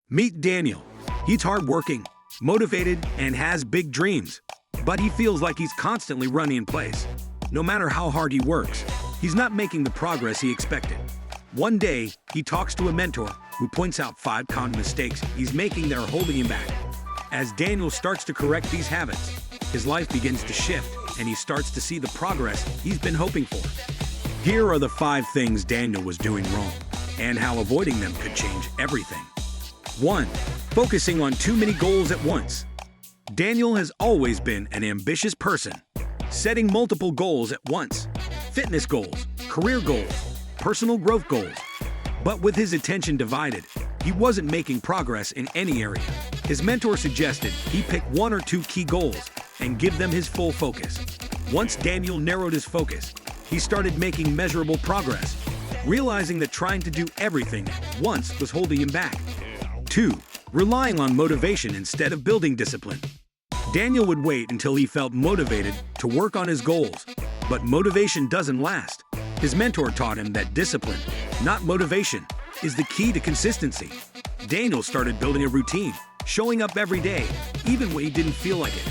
Meet Daniel. He's hardworking, motivated, and has big dreams. But he feels like he's constantly running in place. No matter how hard he works, he's not making the progress he expected. One day, he talks to a mentor who points out 5 common mistakes he's making that are holding him back. As Daniel starts to correct these habits, his life begins to shift and he starts to see the progress he's been hoping for. Here are the 5 things Daniel was doing wrong and how avoiding them could change everything. 1. Focusing on too many goals at once. Daniel has always been an ambitious person, setting multiple goals at once: fitness goals, career goals, personal growth goals. But with his attention divided, he wasn't making progress in any area. His mentor suggested he pick 1 or 2 key goals and give them his full focus. Once Daniel narrowed his focus, he started making measurable progress, realizing that trying to do everything at once was holding him back. 2. Relying on motivation instead of building discipline. Daniel would wait until he felt motivated to work on his goals, but motivation doesn't last. His mentor taught him that discipline, not motivation, is the key to consistency. Daniel started building a routine, showing up every day, even when he didn't feel like it.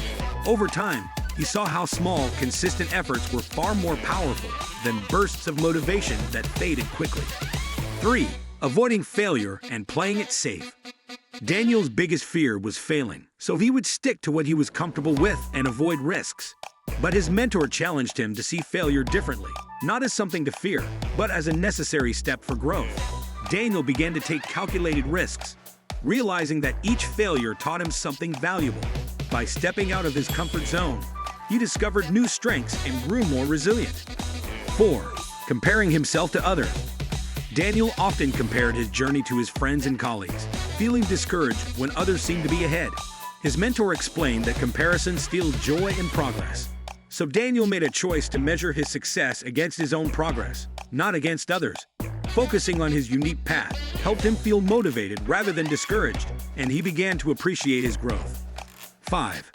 Over time, he saw how small, consistent efforts were far more powerful than bursts of motivation that faded quickly. 3. Avoiding failure and playing it safe. Daniel's biggest fear was failing, so he would stick to what he was comfortable with and avoid risks. But his mentor challenged him to see failure differently, not as something to fear, but as a necessary step for growth. Daniel began to take calculated risks, realizing that each failure taught him something valuable. By stepping out of his comfort zone, he discovered new strengths and grew more resilient. 4. Comparing himself to others. Daniel often compared his journey to his friends and colleagues, feeling discouraged when others seemed to be ahead. His mentor explained that comparison steals joy and progress. So Daniel made a choice to measure his success against his own progress, not against others. Focusing on his unique path helped him feel motivated rather than discouraged, and he began to appreciate his growth. 5.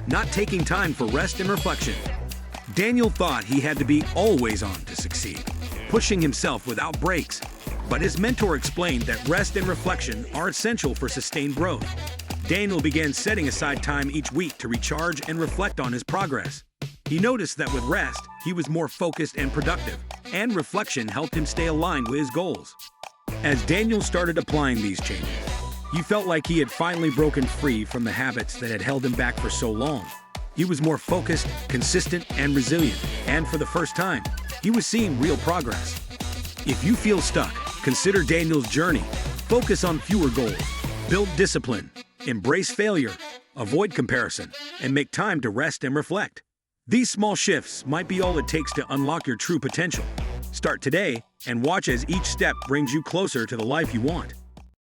Not taking time for rest and reflection. Daniel thought he had to be always on to succeed, pushing himself without breaks. But his mentor explained that rest and reflection are essential for sustained growth. Daniel began setting aside time each week to recharge and reflect on his progress. He noticed that with rest, he was more focused and productive, and reflection helped him stay aligned with his goals. As Daniel started applying these changes, he felt like he had finally broken free from the habits that had held him back for so long. He was more focused, consistent, and resilient, and for the first time, he was seeing real progress. If you feel stuck, consider Daniel's journey. Focus on fewer goals, build discipline, embrace failure, avoid comparison, and make time to rest and reflect. These small shifts might be all it takes to unlock your true potential. Start today and watch as each step brings you closer to the life you want.